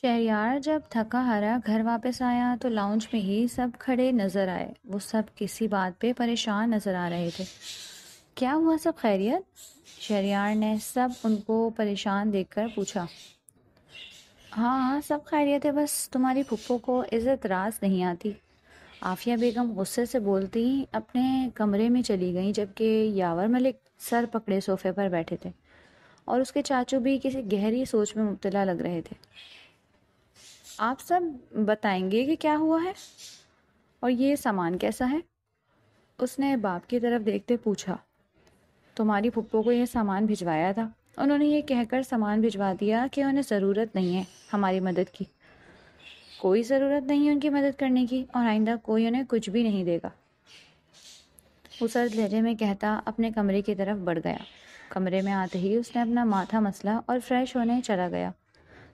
شہریار جب تھکا ہارا گھر واپس آیا تو لاؤنج میں ہی سب کھڑے نظر آئے۔ وہ سب کسی بات پہ پریشان نظر آ رہے تھے۔ کیا ہوا، سب خیریت؟ شہریار نے سب ان کو پریشان دیکھ کر پوچھا۔ ہاں ہاں سب خیریت ہے، بس تمہاری پھپھو کو عزت راز نہیں آتی۔ عافیہ بیگم غصے سے بولتی اپنے کمرے میں چلی گئیں، جبکہ یاور ملک سر پکڑے صوفے پر بیٹھے تھے اور اس کے چاچو بھی کسی گہری سوچ میں مبتلا لگ رہے تھے۔ آپ سب بتائیں گے کہ کیا ہوا ہے اور یہ سامان کیسا ہے؟ اس نے باپ کی طرف دیکھتے پوچھا۔ تمہاری پھپھو کو یہ سامان بھجوایا تھا، انہوں نے یہ کہہ کر سامان بھجوا دیا کہ انہیں ضرورت نہیں ہے ہماری مدد کی۔ کوئی ضرورت نہیں ہے ان کی مدد کرنے کی، اور آئندہ کوئی انہیں کچھ بھی نہیں دے گا، وہ سرد لہجے میں کہتا اپنے کمرے کی طرف بڑھ گیا۔ کمرے میں آتے ہی اس نے اپنا ماتھا مسلا اور فریش ہونے چلا گیا۔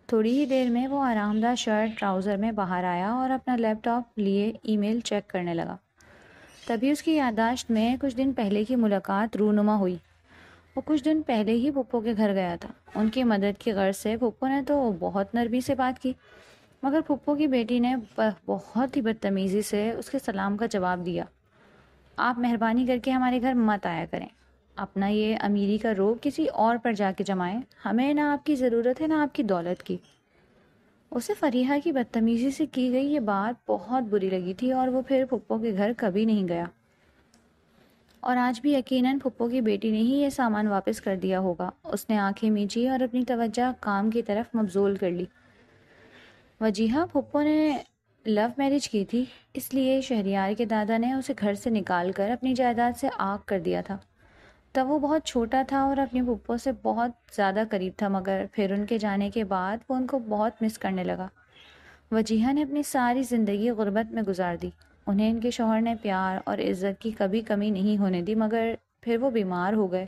تھوڑی ہی دیر میں وہ آرام دہ شرٹ ٹراؤزر میں باہر آیا اور اپنا لیپ ٹاپ لیے ای میل چیک کرنے لگا۔ تبھی اس کی یادداشت میں کچھ دن پہلے کی ملاقات رونما ہوئی۔ وہ کچھ دن پہلے ہی پھپھو کے گھر گیا تھا۔ ان کی مدد کی غرض سے پھپھو نے تو بہت نرمی سے بات کی، مگر پھپھو کی بیٹی نے بہت ہی بدتمیزی سے اس کے سلام کا جواب دیا۔ آپ مہربانی کر کے ہمارے گھر مت آیا کریں، اپنا یہ امیری کا روگ کسی اور پر جا کے جمائیں، ہمیں نہ آپ کی ضرورت ہے نہ آپ کی دولت کی۔ اسے فریحہ کی بدتمیزی سے کی گئی یہ بات بہت بری لگی تھی اور وہ پھر پھپھو کے گھر کبھی نہیں گیا، اور آج بھی یقیناً پھپھو کی بیٹی نے ہی یہ سامان واپس کر دیا ہوگا۔ اس نے آنکھیں میچی اور اپنی توجہ کام کی طرف مبذول کر لی۔ وجیہہ پھپھو نے لو میرج کی تھی، اس لیے شہریار کے دادا نے اسے گھر سے نکال کر اپنی جائیداد سے آگ کر دیا تھا۔ تب وہ بہت چھوٹا تھا اور اپنی پھپھو سے بہت زیادہ قریب تھا، مگر پھر ان کے جانے کے بعد وہ ان کو بہت مس کرنے لگا۔ وجیہہ نے اپنی ساری زندگی غربت میں گزار دی۔ انہیں ان کے شوہر نے پیار اور عزت کی کبھی کمی نہیں ہونے دی، مگر پھر وہ بیمار ہو گئے۔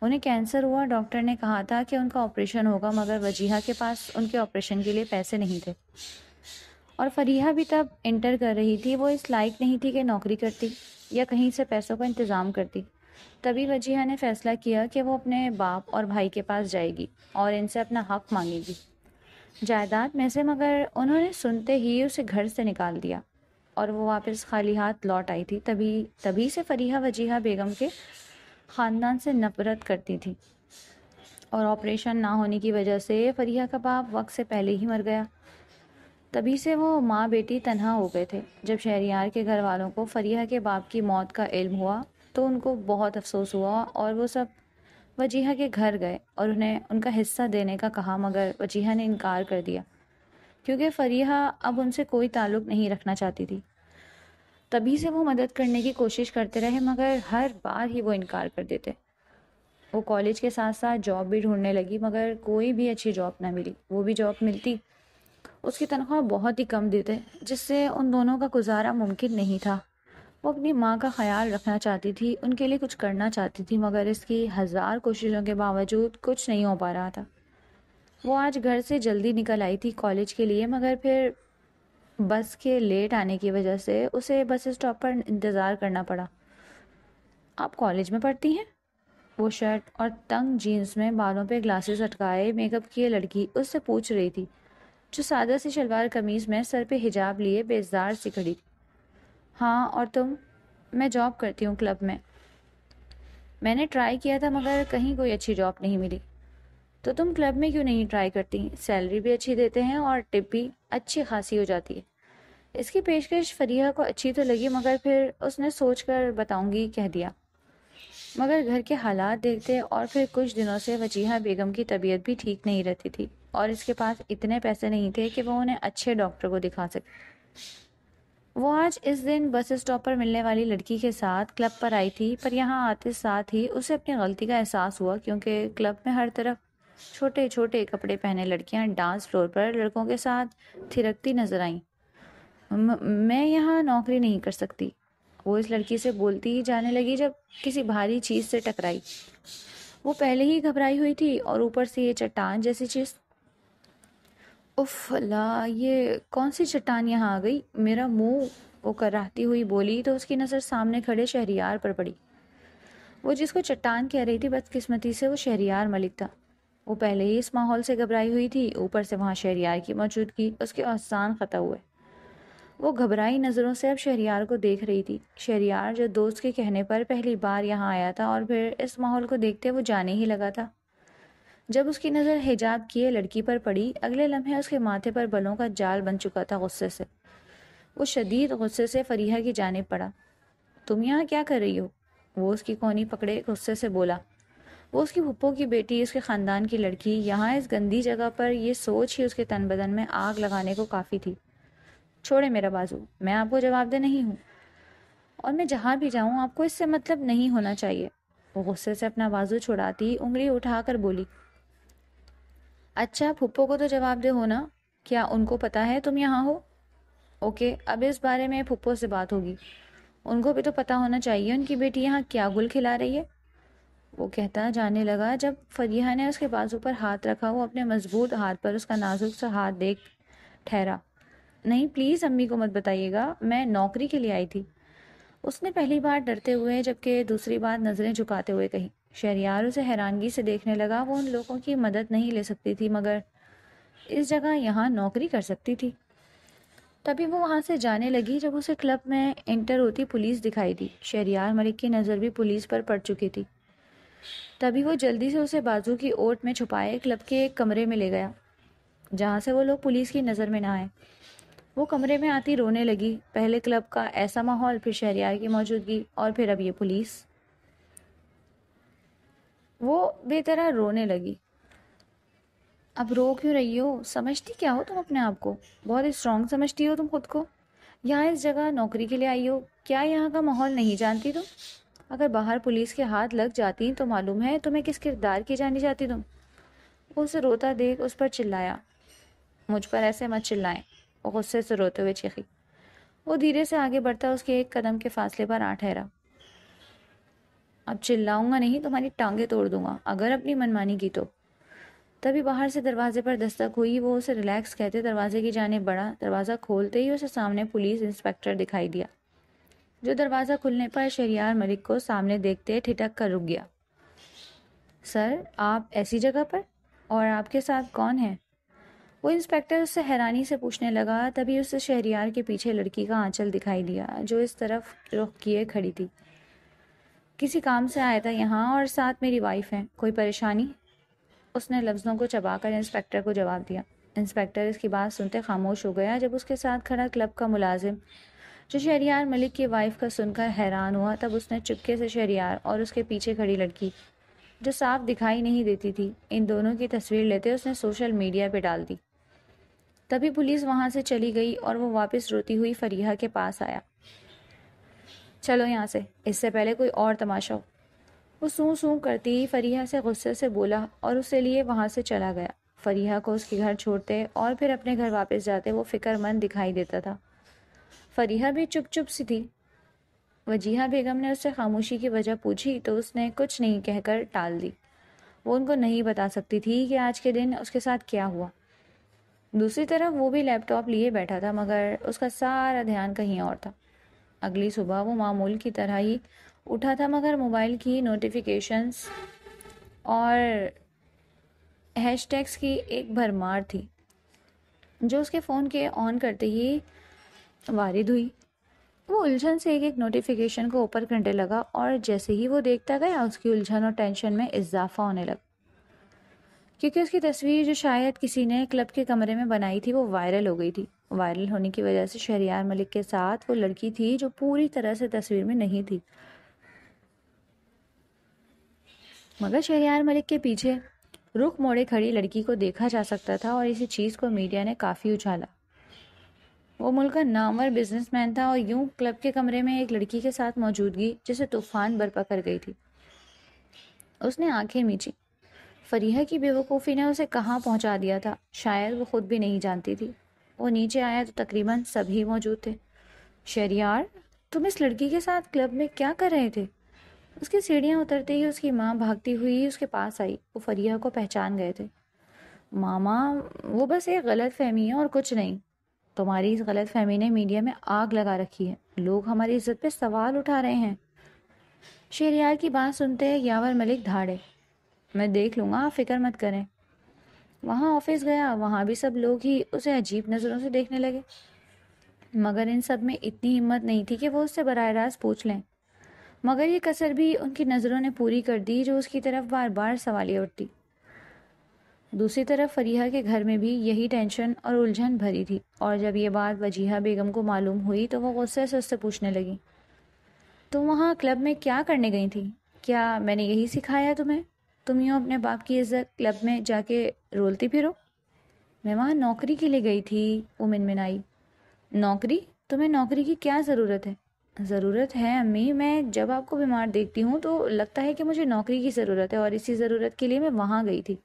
انہیں کینسر ہوا، ڈاکٹر نے کہا تھا کہ ان کا آپریشن ہوگا، مگر وجیہہ کے پاس ان کے آپریشن کے لیے پیسے نہیں تھے، اور فریحہ بھی تب انٹر کر رہی تھی۔ وہ اس لائق نہیں تھی کہ نوکری کرتی یا کہیں سے پیسوں کا انتظام کرتی۔ تبھی وجیہہ نے فیصلہ کیا کہ وہ اپنے باپ اور بھائی کے پاس جائے گی اور ان سے اپنا حق مانگے گی جائیداد میں سے، مگر انہوں نے سنتے ہی اسے گھر سے نکال دیا اور وہ واپس خالی ہاتھ لوٹ آئی تھی۔ تبھی سے فریحہ وجیہہ بیگم کے خاندان سے نفرت کرتی تھی، اور آپریشن نہ ہونے کی وجہ سے فریحہ کا باپ وقت سے پہلے ہی مر گیا۔ تبھی سے وہ ماں بیٹی تنہا ہو گئے تھے۔ جب شہریار کے گھر والوں کو فریحہ کے باپ کی موت کا علم ہوا تو ان کو بہت افسوس ہوا، اور وہ سب وجیہہ کے گھر گئے اور انہیں ان کا حصہ دینے کا کہا، مگر وجیہہ نے انکار کر دیا کیونکہ فریحہ اب ان سے کوئی تعلق نہیں رکھنا چاہتی تھی۔ تبھی سے وہ مدد کرنے کی کوشش کرتے رہے، مگر ہر بار ہی وہ انکار کر دیتے۔ وہ کالج کے ساتھ ساتھ جاب بھی ڈھونڈنے لگی، مگر کوئی بھی اچھی جاب نہ ملی۔ وہ بھی جاب ملتی، اس کی تنخواہ بہت ہی کم دیتے، جس سے ان دونوں کا گزارا ممکن نہیں تھا۔ وہ اپنی ماں کا خیال رکھنا چاہتی تھی، ان کے لیے کچھ کرنا چاہتی تھی، مگر اس کی ہزار کوششوں کے باوجود کچھ نہیں ہو پا رہا تھا۔ وہ آج گھر سے جلدی نکل آئی تھی کالج کے لیے، مگر پھر بس کے لیٹ آنے کی وجہ سے اسے بس اسٹاپ پر انتظار کرنا پڑا۔ آپ کالج میں پڑھتی ہیں؟ وہ شرٹ اور تنگ جینز میں بالوں پہ گلاسز اٹکائے میک اپ کیے لڑکی اس سے پوچھ رہی تھی، جو سادہ سی شلوار قمیض میں سر پہ حجاب لیے بیزار سی کھڑی تھی۔ ہاں، اور تم؟ میں جاب کرتی ہوں کلب میں۔ میں نے ٹرائی کیا تھا مگر کہیں کوئی اچھی جاب نہیں ملی۔ تو تم کلب میں کیوں نہیں ٹرائی کرتی؟ سیلری بھی اچھی دیتے ہیں اور ٹپ بھی اچھی خاصی ہو جاتی ہے۔ اس کی پیشکش فریحہ کو اچھی تو لگی، مگر پھر اس نے سوچ کر بتاؤں گی کہہ دیا۔ مگر گھر کے حالات دیکھتے اور پھر کچھ دنوں سے وجیہہ بیگم کی طبیعت بھی ٹھیک نہیں رہتی تھی، اور اس کے پاس اتنے پیسے نہیں تھے کہ وہ انہیں اچھے ڈاکٹر کو دکھا سکے۔ وہ آج اس دن بس اسٹاپ پر ملنے والی لڑکی کے ساتھ کلب پر آئی تھی، پر یہاں آتے ساتھ ہی اسے اپنی غلطی کا احساس ہوا، کیونکہ کلب میں ہر طرف چھوٹے چھوٹے کپڑے پہنے لڑکیاں ڈانس فلور پر لڑکوں کے ساتھ تھرکتی نظر آئیں۔ میں یہاں نوکری نہیں کر سکتی، وہ اس لڑکی سے بولتی ہی جانے لگی جب کسی بھاری چیز سے ٹکرائی۔ وہ پہلے ہی گھبرائی ہوئی تھی اور اوپر سے یہ چٹان جیسی چیز۔ اف اللہ، یہ کون سی چٹان یہاں آ گئی؟ میرا منہ، وہ کراہتی ہوئی بولی تو اس کی نظر سامنے کھڑے شہریار پر پڑی۔ وہ جس کو چٹان کہہ رہی تھی بدقسمتی سے وہ شہریار ملک تھا۔ وہ پہلے ہی اس ماحول سے گھبرائی ہوئی تھی، اوپر سے وہاں شہریار کی موجودگی اس کے احسان خطا ہوئے۔ وہ گھبرائی نظروں سے اب شہریار کو دیکھ رہی تھی، شہریار جو دوست کے کہنے پر پہلی بار یہاں آیا تھا اور پھر اس ماحول کو دیکھتے وہ جانے ہی لگا تھا۔ جب اس کی نظر حجاب کیے لڑکی پر پڑی، اگلے لمحے اس کے ماتھے پر بلوں کا جال بن چکا تھا غصے سے۔ وہ شدید غصے سے فریحہ کی جانب پڑا۔ تم یہاں کیا کر رہی ہو؟ وہ اس کی کونی پکڑے غصے سے بولا۔ وہ اس کی پھپھو کی بیٹی، اس کے خاندان کی لڑکی، یہاں اس گندی جگہ پر، یہ سوچ ہی اس کے تن بدن میں آگ لگانے کو کافی تھی۔ چھوڑے میرا بازو، میں آپ کو جواب دہ نہیں ہوں، اور میں جہاں بھی جاؤں آپ کو اس سے مطلب نہیں ہونا چاہیے۔ وہ غصے سے اپنا بازو چھڑاتی انگلی اٹھا کر بولی۔ اچھا پھپھو کو تو جواب دہ ہونا، کیا ان کو پتا ہے تم یہاں ہو؟ اوکے، اب اس بارے میں پھپھو سے بات ہوگی، ان کو بھی تو پتا ہونا چاہیے ان کی بیٹی یہاں کیا گل کھلا رہی ہے۔ وہ کہتا جانے لگا جب فریحہ نے اس کے بازو پر ہاتھ رکھا۔ وہ اپنے مضبوط ہاتھ پر اس کا نازک سا ہاتھ دیکھ ٹھہرا۔ نہیں پلیز امی کو مت بتائیے گا، میں نوکری کے لیے آئی تھی، اس نے پہلی بار ڈرتے ہوئے جبکہ دوسری بار نظریں جھکاتے ہوئے کہی۔ شہریار اسے حیرانگی سے دیکھنے لگا۔ وہ ان لوگوں کی مدد نہیں لے سکتی تھی مگر اس جگہ یہاں نوکری کر سکتی تھی۔ تبھی وہ وہاں سے جانے لگی جب اسے کلب میں انٹر ہوتی پولیس دکھائی دی۔ شہریار ملک کی نظر بھی پولیس پر پڑ چکی تھی۔ تبھی وہ جلدی سے اسے بازو کی اوٹ میں چھپائے کلب کے ایک کمرے میں لے گیا جہاں سے وہ لوگ پولیس کی نظر میں نہ آئے۔ وہ کمرے میں آتی رونے لگی، پہلے کلب کا ایسا ماحول، پھر شہریار کی موجودگی، اور پھر اب یہ پولیس۔ وہ بے طرح رونے لگی۔ اب رو کیوں رہی ہو؟ سمجھتی کیا ہو تم اپنے آپ کو؟ بہت اسٹرانگ سمجھتی ہو تم خود کو؟ یہاں اس جگہ نوکری کے لیے آئی ہو، کیا یہاں کا ماحول نہیں جانتی تم؟ اگر باہر پولیس کے ہاتھ لگ جاتی تو معلوم ہے تمہیں کس کردار کی جانی جاتی تم۔ وہ اسے روتا دیکھ اس پر چلایا۔ مجھ پر ایسے مت چلائیں، وہ غصے سے روتے ہوئے چیخی۔ وہ دھیرے سے آگے بڑھتا اس کے ایک قدم کے فاصلے پر آ ٹھہرا۔ اب چلاؤں گا نہیں، تمہاری ٹانگیں توڑ دوں گا اگر اپنی منمانی کی تو۔ تبھی باہر سے دروازے پر دستک ہوئی۔ وہ اسے ریلیکس کہتے دروازے کی جانب بڑھا۔ دروازہ کھولتے ہی اسے سامنے پولیس انسپکٹر دکھائی دیا، جو دروازہ کھلنے پر شہریار ملک کو سامنے دیکھتے ٹھٹک کر رک گیا۔ سر، آپ ایسی جگہ پر؟ اور آپ کے ساتھ کون ہے؟ وہ انسپکٹر اس سے حیرانی سے پوچھنے لگا۔ تبھی اسے شہریار کے پیچھے لڑکی کا آنچل دکھائی دیا جو اس طرف رخ کیے کھڑی تھی۔ کسی کام سے آیا تھا یہاں اور ساتھ میری وائف ہے، کوئی پریشانی؟ اس نے لفظوں کو چبا کر انسپکٹر کو جواب دیا۔ انسپکٹر اس کی بات سنتے خاموش ہو گیا۔ جب اس کے ساتھ کھڑا کلب کا ملازم جو شہریار ملک کی وائف کا سن کر حیران ہوا، تب اس نے چپکے سے شہریار اور اس کے پیچھے کھڑی لڑکی جو صاف دکھائی نہیں دیتی تھی، ان دونوں کی تصویر لیتے اس نے سوشل میڈیا پہ ڈال دی۔ تبھی پولیس وہاں سے چلی گئی اور وہ واپس روتی ہوئی فریحہ کے پاس آیا۔ چلو یہاں سے، اس سے پہلے کوئی اور تماشا ہو، وہ سوں سوں کرتی فریحہ سے غصے سے بولا اور اسے لیے وہاں سے چلا گیا۔ فریحہ کو اس کے گھر چھوڑتے اور پھر اپنے گھر واپس جاتے وہ فکر مند دکھائی دیتا تھا۔ فریحہ بھی چپ چپ سی تھی۔ وجیہہ بیگم نے اس سے خاموشی کی وجہ پوچھی تو اس نے کچھ نہیں کہہ کر ٹال دی۔ وہ ان کو نہیں بتا سکتی تھی کہ آج کے دن اس کے ساتھ کیا ہوا۔ دوسری طرف وہ بھی لیپ ٹاپ لیے بیٹھا تھا مگر اس کا سارا دھیان کہیں اور تھا۔ اگلی صبح وہ معمول کی طرح ہی اٹھا تھا مگر موبائل کی نوٹیفیکیشنز اور ہیش ٹیگز کی ایک بھرمار تھی جو اس کے فون کے آن کرتے ہی وارد ہوئی۔ وہ الجھن سے ایک ایک نوٹیفیکیشن کو اوپر کرنے لگا اور جیسے ہی وہ دیکھتا گیا اس کی الجھن اور ٹینشن میں اضافہ ہونے لگا، کیونکہ اس کی تصویر جو شاید کسی نے کلب کے کمرے میں بنائی تھی وہ وائرل ہو گئی تھی۔ وائرل ہونے کی وجہ سے شہریار ملک کے ساتھ وہ لڑکی تھی جو پوری طرح سے تصویر میں نہیں تھی، مگر شہریار ملک کے پیچھے رخ موڑے کھڑی لڑکی کو دیکھا جا سکتا تھا، اور اسی چیز کو میڈیا نے کافی اچھالا۔ وہ ملک کا نامور بزنس مین تھا اور یوں کلب کے کمرے میں ایک لڑکی کے ساتھ موجودگی جسے طوفان برپا کر گئی تھی۔ اس نے آنکھیں میچی۔ فریحہ کی بے وقوفی نے اسے کہاں پہنچا دیا تھا شاید وہ خود بھی نہیں جانتی تھی۔ وہ نیچے آیا تو تقریباً سبھی موجود تھے۔ شہریار، تم اس لڑکی کے ساتھ کلب میں کیا کر رہے تھے؟ اس کی سیڑھیاں اترتے ہی اس کی ماں بھاگتی ہوئی اس کے پاس آئی۔ وہ فریحہ کو پہچان گئے تھے۔ ماما، وہ بس ایک غلط فہمی ہے اور کچھ نہیں۔ تمہاری اس غلط فہمی نے میڈیا میں آگ لگا رکھی ہے، لوگ ہماری عزت پہ سوال اٹھا رہے ہیں۔ شہریار کی بات سنتے یاور ملک دھاڑے۔ میں دیکھ لوں گا، آپ فکر مت کریں، وہاں آفس گیا، وہاں بھی سب لوگ ہی اسے عجیب نظروں سے دیکھنے لگے، مگر ان سب میں اتنی ہمت نہیں تھی کہ وہ اس سے براہ راست پوچھ لیں۔ مگر یہ کسر بھی ان کی نظروں نے پوری کر دی جو اس کی طرف بار بار سوالیہ اٹھتی۔ دوسری طرف فریحہ کے گھر میں بھی یہی ٹینشن اور الجھن بھری تھی، اور جب یہ بات وجیہہ بیگم کو معلوم ہوئی تو وہ غصے سے اس سے پوچھنے لگی، تم وہاں کلب میں کیا کرنے گئی تھی؟ کیا میں نے یہی سکھایا تمہیں؟ تم یوں اپنے باپ کی عزت کلب میں جا کے رولتی پھرو؟ میں وہاں نوکری کے لیے گئی تھی، وہ منمنائی۔ نوکری؟ تمہیں نوکری کی کیا ضرورت ہے؟ ضرورت ہے امی، میں جب آپ کو بیمار دیکھتی ہوں تو لگتا ہے کہ مجھے نوکری کی ضرورت ہے، اور اسی ضرورت کے لیے میں وہاں گئی تھی۔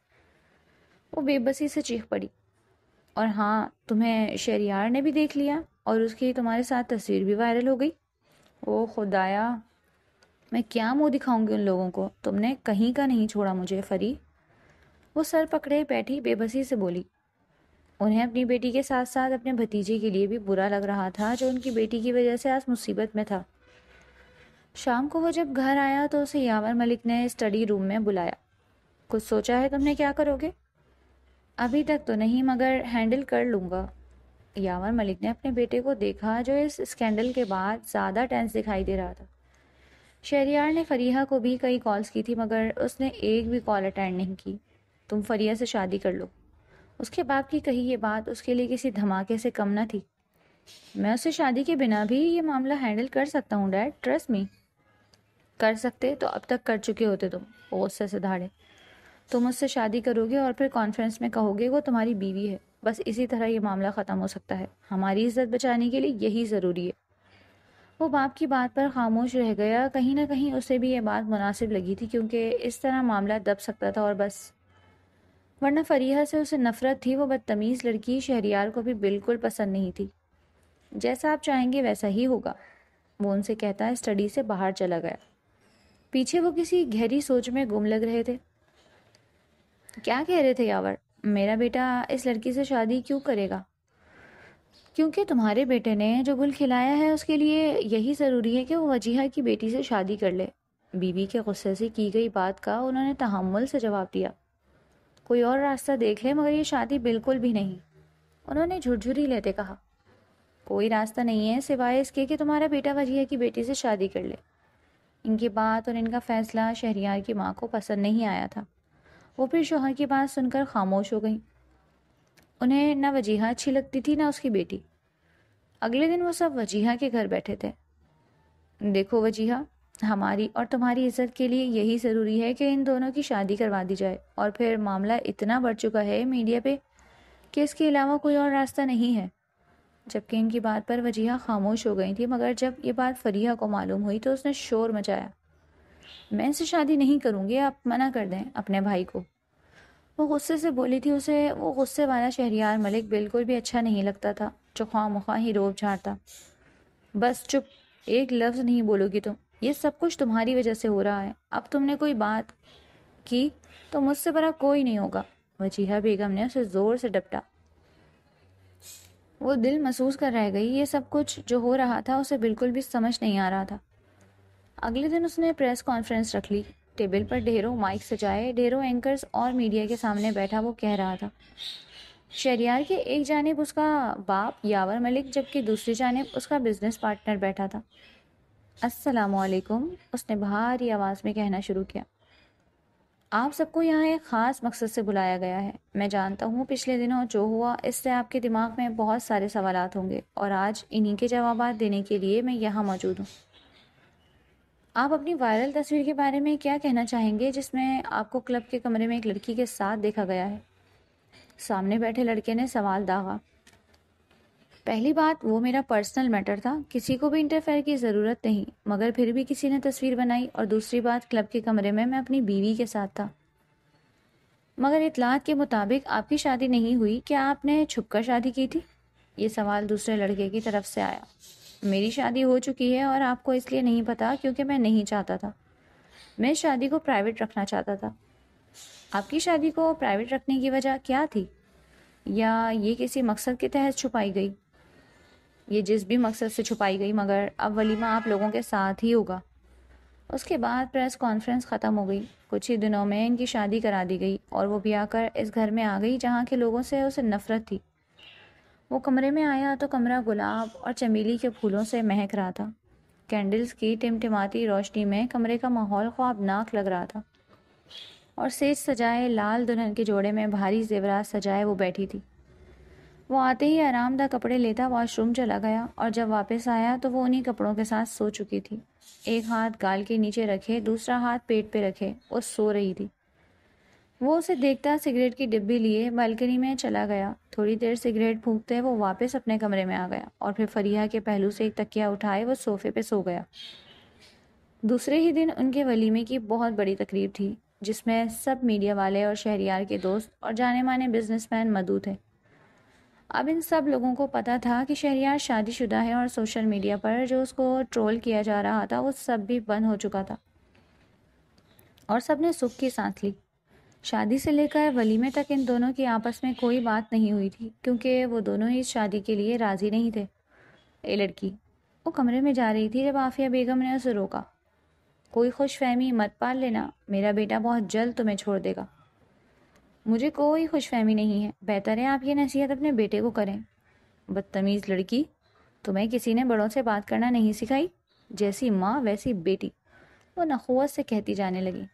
وہ بے بسی سے چیخ پڑی۔ اور ہاں، تمہیں شہریار نے بھی دیکھ لیا، اور اس کی تمہارے ساتھ تصویر بھی وائرل ہو گئی۔ او خدایا، میں کیا منہ دکھاؤں گی ان لوگوں کو؟ تم نے کہیں کا نہیں چھوڑا مجھے فری۔ وہ سر پکڑے بیٹھی بے بسی سے بولی۔ انہیں اپنی بیٹی کے ساتھ ساتھ اپنے بھتیجے کے لیے بھی برا لگ رہا تھا جو ان کی بیٹی کی وجہ سے آج مصیبت میں تھا۔ شام کو وہ جب گھر آیا تو اسے یاور ملک نے اسٹڈی روم میں بلایا۔ کچھ سوچا ہے تم نے کیا کرو گے؟ ابھی تک تو نہیں، مگر ہینڈل کر لوں گا۔ یاور ملک نے اپنے بیٹے کو دیکھا جو اس اسکینڈل کے بعد زیادہ ٹینس دکھائی دے رہا تھا۔ شہریار نے فریحہ کو بھی کئی کالز کی تھی مگر اس نے ایک بھی کال اٹینڈ نہیں کی۔ تم فریحہ سے شادی کر لو۔ اس کے باپ کی کہی یہ بات اس کے لیے کسی دھماکے سے کم نہ تھی۔ میں اس سے شادی کے بنا بھی یہ معاملہ ہینڈل کر سکتا ہوں ڈیڈ، ٹرسٹ می۔ کر سکتے تو اب تک کر چکے ہوتے تم، وہ غصے سے دھاڑے۔ تم اس سے شادی کرو گے اور پھر کانفرنس میں کہو گے وہ تمہاری بیوی ہے، بس اسی طرح یہ معاملہ ختم ہو سکتا ہے۔ ہماری عزت بچانے کے لیے یہی ضروری ہے۔ وہ باپ کی بات پر خاموش رہ گیا، کہیں نہ کہیں اسے بھی یہ بات مناسب لگی تھی کیونکہ اس طرح معاملہ دب سکتا تھا اور بس، ورنہ فریحہ سے اسے نفرت تھی۔ وہ بدتمیز لڑکی شہریار کو بھی بالکل پسند نہیں تھی۔ جیسا آپ چاہیں گے ویسا ہی ہوگا، وہ ان سے کہتا اسٹڈی سے باہر چلا گیا۔ پیچھے وہ کسی گہری سوچ میں گم لگ رہے تھے۔ کیا کہہ رہے تھے یاور؟ میرا بیٹا اس لڑکی سے شادی کیوں کرے گا؟ کیونکہ تمہارے بیٹے نے جو گل کھلایا ہے اس کے لیے یہی ضروری ہے کہ وہ وجیہہ کی بیٹی سے شادی کر لے۔ بیوی کے غصے سے کی گئی بات کا انہوں نے تحمل سے جواب دیا۔ کوئی اور راستہ دیکھ لے مگر یہ شادی بالکل بھی نہیں، انہوں نے جھرجھری لیتے کہا۔ کوئی راستہ نہیں ہے سوائے اس کے کہ تمہارا بیٹا وجیہہ کی بیٹی سے شادی کر لے۔ ان کی بات اور ان کا فیصلہ شہریار کی ماں کو پسند نہیں آیا تھا۔ وہ پھر شوہر کی بات سن کر خاموش ہو گئیں۔ انہیں نہ وجیہہ اچھی لگتی تھی نہ اس کی بیٹی۔ اگلے دن وہ سب وجیہہ کے گھر بیٹھے تھے۔ دیکھو وجیہہ، ہماری اور تمہاری عزت کے لیے یہی ضروری ہے کہ ان دونوں کی شادی کروا دی جائے، اور پھر معاملہ اتنا بڑھ چکا ہے میڈیا پہ کہ اس کے علاوہ کوئی اور راستہ نہیں ہے۔ جبکہ ان کی بات پر وجیہہ خاموش ہو گئی تھی، مگر جب یہ بات فریحہ کو معلوم ہوئی تو اس نے شور مچایا۔ میں اس سے شادی نہیں کروں گی، آپ منع کر دیں اپنے بھائی کو۔ وہ غصے سے بولی تھی، اسے وہ غصے والا شہریار ملک بالکل بھی اچھا نہیں لگتا تھا جو خواہ مخواہ ہی روب جھاڑتا۔ بس چپ، ایک لفظ نہیں بولو گی تم، یہ سب کچھ تمہاری وجہ سے ہو رہا ہے۔ اب تم نے کوئی بات کی تو مجھ سے بڑا کوئی نہیں ہوگا۔ وجیہہ بیگم نے اسے زور سے ڈپٹا۔ وہ دل محسوس کر رہ گئی، یہ سب کچھ جو ہو رہا تھا اسے بالکل بھی سمجھ نہیں آ رہا تھا۔ اگلے دن اس نے پریس کانفرنس رکھ لی۔ ٹیبل پر ڈھیروں مائک سجائے، ڈھیروں اینکرز اور میڈیا کے سامنے بیٹھا وہ کہہ رہا تھا۔ شہریار کے ایک جانب اس کا باپ یاور ملک جبکہ دوسری جانب اس کا بزنس پارٹنر بیٹھا تھا۔ السلام علیکم، اس نے بھاری آواز میں کہنا شروع کیا۔ آپ سب کو یہاں ایک خاص مقصد سے بلایا گیا ہے۔ میں جانتا ہوں پچھلے دنوں جو ہوا اس سے آپ کے دماغ میں بہت سارے سوالات ہوں گے، اور آج انہی کے جوابات دینے کے لیے میں یہاں موجود ہوں۔ آپ اپنی وائرل تصویر کے بارے میں کیا کہنا چاہیں گے جس میں آپ کو کلب کے کمرے میں ایک لڑکی کے ساتھ دیکھا گیا ہے؟ سامنے بیٹھے لڑکے نے سوال داغا۔ پہلی بات، وہ میرا پرسنل میٹر تھا، کسی کو بھی انٹرفیئر کی ضرورت نہیں، مگر پھر بھی کسی نے تصویر بنائی۔ اور دوسری بات، کلب کے کمرے میں اپنی بیوی کے ساتھ تھا۔ مگر اطلاعات کے مطابق آپ کی شادی نہیں ہوئی، کیا آپ نے چھپ کر شادی کی تھی؟ یہ سوال دوسرے لڑکے کی طرف سے آیا۔ میری شادی ہو چکی ہے اور آپ کو اس لیے نہیں پتا کیونکہ میں نہیں چاہتا تھا، میں شادی کو پرائیویٹ رکھنا چاہتا تھا۔ آپ کی شادی کو پرائیویٹ رکھنے کی وجہ کیا تھی؟ یا یہ کسی مقصد کے تحت چھپائی گئی؟ یہ جس بھی مقصد سے چھپائی گئی، مگر اب ولیمہ آپ لوگوں کے ساتھ ہی ہوگا۔ اس کے بعد پریس کانفرنس ختم ہو گئی. کچھ ہی دنوں میں ان کی شادی کرا دی گئی اور وہ بھی آ کر اس گھر میں آ گئی جہاں کے لوگوں سے اسے نفرت تھی. وہ کمرے میں آیا تو کمرہ گلاب اور چمیلی کے پھولوں سے مہک رہا تھا. کینڈلز کی ٹمٹماتی روشنی میں کمرے کا ماحول خوابناک لگ رہا تھا اور سیج سجائے لال دلہن کے جوڑے میں بھاری زیورات سجائے وہ بیٹھی تھی. وہ آتے ہی آرام دہ کپڑے لیتا واش روم چلا گیا اور جب واپس آیا تو وہ انہی کپڑوں کے ساتھ سو چکی تھی. ایک ہاتھ گال کے نیچے رکھے دوسرا ہاتھ پیٹ پہ رکھے وہ سو رہی تھی. وہ اسے دیکھتا سگریٹ کی ڈبی لیے بالکنی میں چلا گیا. تھوڑی دیر سگریٹ پھونکتے وہ واپس اپنے کمرے میں آ گیا اور پھر فریحہ کے پہلو سے ایک تکیہ اٹھائے وہ صوفے پہ سو گیا. دوسرے ہی دن ان کے ولیمے کی بہت بڑی تقریب تھی جس میں سب میڈیا والے اور شہریار کے دوست اور جانے مانے بزنس مین مدعو تھے. اب ان سب لوگوں کو پتا تھا کہ شہریار شادی شدہ ہے اور سوشل میڈیا پر جو اس کو ٹرول کیا جا رہا تھا وہ سب بھی بند ہو چکا تھا اور سب نے سکھ کی سانس لی. شادی سے لے کر ولیمے تک ان دونوں کی آپس میں کوئی بات نہیں ہوئی تھی کیونکہ وہ دونوں ہی اس شادی کے لیے راضی نہیں تھے. اے لڑکی، وہ کمرے میں جا رہی تھی جب عافیہ بیگم نے اسے روکا. کوئی خوش فہمی مت پال لینا، میرا بیٹا بہت جلد تمہیں چھوڑ دے گا. مجھے کوئی خوش فہمی نہیں ہے، بہتر ہے آپ یہ نصیحت اپنے بیٹے کو کریں. بدتمیز لڑکی، تمہیں کسی نے بڑوں سے بات کرنا نہیں سکھائی؟ جیسی ماں ویسی بیٹی، وہ نخوت سے کہتی جانے لگی.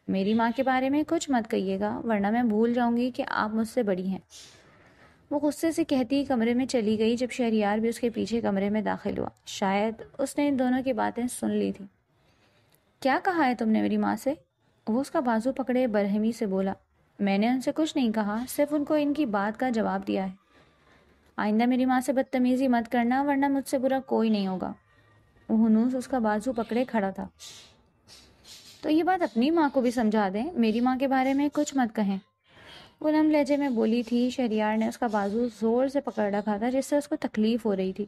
میری ماں کے بارے میں کچھ مت کہیے گا ورنہ میں بھول جاؤں گی کہ آپ مجھ سے بڑی ہیں. وہ غصے سے کہتی کمرے میں چلی گئی جب شہریار بھی اس کے پیچھے کمرے میں داخل ہوا. شاید اس نے ان دونوں کی باتیں سن لی تھی. کیا کہا ہے تم نے میری ماں سے؟ وہ اس کا بازو پکڑے برہمی سے بولا. میں نے ان سے کچھ نہیں کہا، صرف ان کو ان کی بات کا جواب دیا ہے. آئندہ میری ماں سے بدتمیزی مت کرنا ورنہ مجھ سے برا کوئی نہیں ہوگا. وہ ہنوس اس کا بازو پکڑے کھڑا تھا. تو یہ بات اپنی ماں کو بھی سمجھا دیں، میری ماں کے بارے میں کچھ مت کہیں. وہ نم لہجے میں بولی تھی. شہریار نے اس کا بازو زور سے پکڑ رکھا تھا جس سے اس کو تکلیف ہو رہی تھی.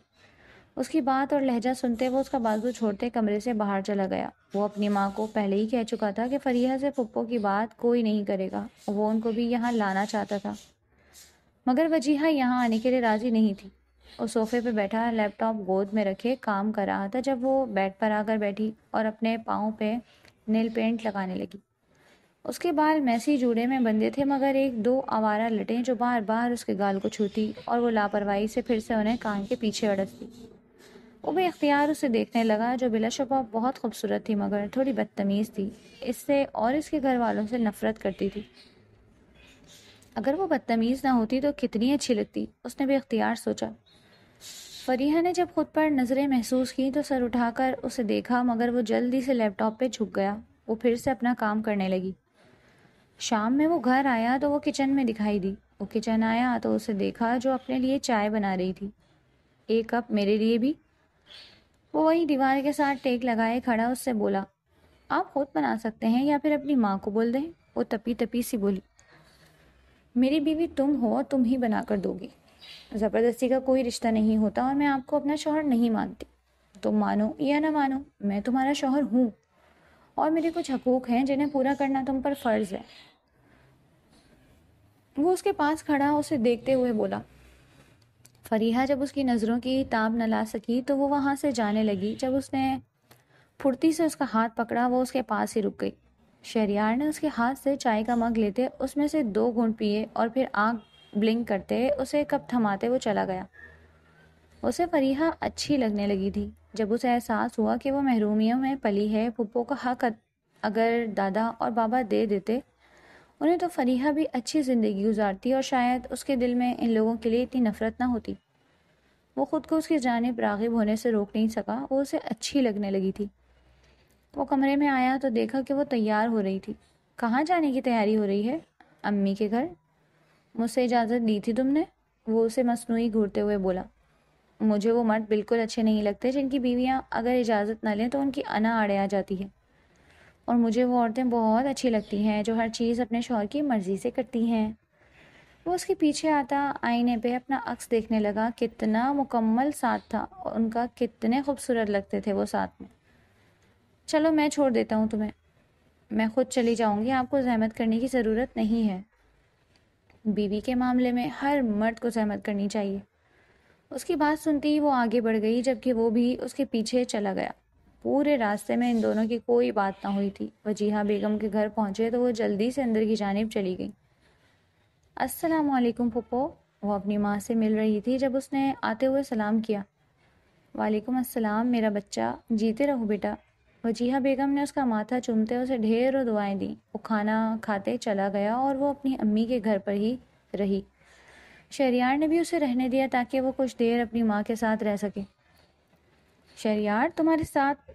اس کی بات اور لہجہ سنتے وہ اس کا بازو چھوڑتے کمرے سے باہر چلا گیا. وہ اپنی ماں کو پہلے ہی کہہ چکا تھا کہ فریحہ سے پھپھو کی بات کوئی نہیں کرے گا. وہ ان کو بھی یہاں لانا چاہتا تھا مگر وجیہہ یہاں آنے کے لیے راضی نہیں تھی. وہ صوفے پہ بیٹھا لیپ ٹاپ گود میں رکھے کام کر رہا تھا جب وہ بیڈ پر آ کر بیٹھی اور اپنے پاؤں پہ نیل پینٹ لگانے لگی. اس کے بال میسی جوڑے میں بندھے تھے مگر ایک دو آوارہ لٹیں جو بار بار اس کے گال کو چھوتی اور وہ لاپرواہی سے پھر سے انہیں کان کے پیچھے اڑستی. وہ بے اختیار اسے دیکھنے لگا جو بلا شبہ بہت خوبصورت تھی مگر تھوڑی بدتمیز تھی. اس سے اور اس کے گھر والوں سے نفرت کرتی تھی. اگر وہ بدتمیز نہ ہوتی تو کتنی اچھی لگتی، اس نے بے اختیار سوچا. فریحہ نے جب خود پر نظریں محسوس کی تو سر اٹھا کر اسے دیکھا مگر وہ جلدی سے لیپ ٹاپ پہ جھک گیا. وہ پھر سے اپنا کام کرنے لگی. شام میں وہ گھر آیا تو وہ کچن میں دکھائی دی. وہ کچن آیا تو اسے دیکھا جو اپنے لیے چائے بنا رہی تھی. ایک کپ میرے لیے بھی. وہ وہی دیوار کے ساتھ ٹیک لگائے کھڑا اس سے بولا. آپ خود بنا سکتے ہیں یا پھر اپنی ماں کو بول دیں. وہ تپی تپی سی بولی. میری بیوی تم ہو، تم ہی بنا کر دو گی. زبردستی کا کوئی رشتہ نہیں ہوتا اور میں آپ کو اپنا شوہر نہیں مانتی. تم مانو یا نہ مانو میں تمہارا شوہر ہوں اور میرے کچھ حقوق ہیں جنہیں پورا کرنا تم پر فرض ہے. وہ اس کے پاس کھڑا اسے دیکھتے ہوئے بولا. فریحہ جب اس کی نظروں کی تاب نہ لا سکی تو وہ وہاں سے جانے لگی. جب اس نے پھرتی سے اس کا ہاتھ پکڑا وہ اس کے پاس ہی رک گئی. شہریار نے اس کے ہاتھ سے چائے کا مگ لیتے اس میں سے 2 گھونٹ پیے اور پھر آنکھ بلنک کرتے اسے کپ تھماتے وہ چلا گیا. اسے فریحہ اچھی لگنے لگی تھی. جب اسے احساس ہوا کہ وہ محرومیوں میں پلی ہے، پھپھو کا حق اگر دادا اور بابا دے دیتے انہیں تو فریحہ بھی اچھی زندگی گزارتی اور شاید اس کے دل میں ان لوگوں کے لیے اتنی نفرت نہ ہوتی. وہ خود کو اس کی جانب راغب ہونے سے روک نہیں سکا. وہ اسے اچھی لگنے لگی تھی. وہ کمرے میں آیا تو دیکھا کہ وہ تیار ہو رہی تھی. کہاں جانے کی تیاری ہو رہی ہے؟ امی کے گھر. مجھ سے اجازت دی تھی تم نے؟ وہ اسے مصنوعی گھورتے ہوئے بولا. مجھے وہ مرد بالکل اچھے نہیں لگتے جن کی بیویاں اگر اجازت نہ لیں تو ان کی انا آڑے آ جاتی ہے. اور مجھے وہ عورتیں بہت اچھی لگتی ہیں جو ہر چیز اپنے شوہر کی مرضی سے کرتی ہیں. وہ اس کے پیچھے آتا آئینے پہ اپنا عکس دیکھنے لگا. کتنا مکمل ساتھ تھا اور ان کا کتنے خوبصورت لگتے تھے وہ ساتھ میں. چلو میں چھوڑ دیتا ہوں تمہیں، میں خود چلی جاؤں گی. آپ کو زحمت کرنے کی ضرورت نہیں ہے. بیوی کے معاملے میں ہر مرد کو زحمت کرنی چاہیے. اس کی بات سنتی وہ آگے بڑھ گئی جبکہ وہ بھی اس کے پیچھے چلا گیا. پورے راستے میں ان دونوں کی کوئی بات نہ ہوئی تھی۔ وجیہہ بیگم کے گھر پہنچے تو وہ جلدی سے اندر کی جانب چلی گئی۔ السلام علیکم پھپھو، وہ اپنی ماں سے مل رہی تھی جب اس نے آتے ہوئے سلام کیا۔ وعلیکم السلام میرا بچہ، جیتے رہو بیٹا۔ وجیہہ بیگم نے اس کا ماتھا چومتے اسے ڈھیروں دعائیں دیں۔ وہ کھانا کھاتے چلا گیا اور وہ اپنی امی کے گھر پر ہی رہی۔ شہریار نے بھی اسے رہنے دیا تاکہ وہ کچھ دیر اپنی ماں کے ساتھ رہ سکے۔ شہریار تمہارے ساتھ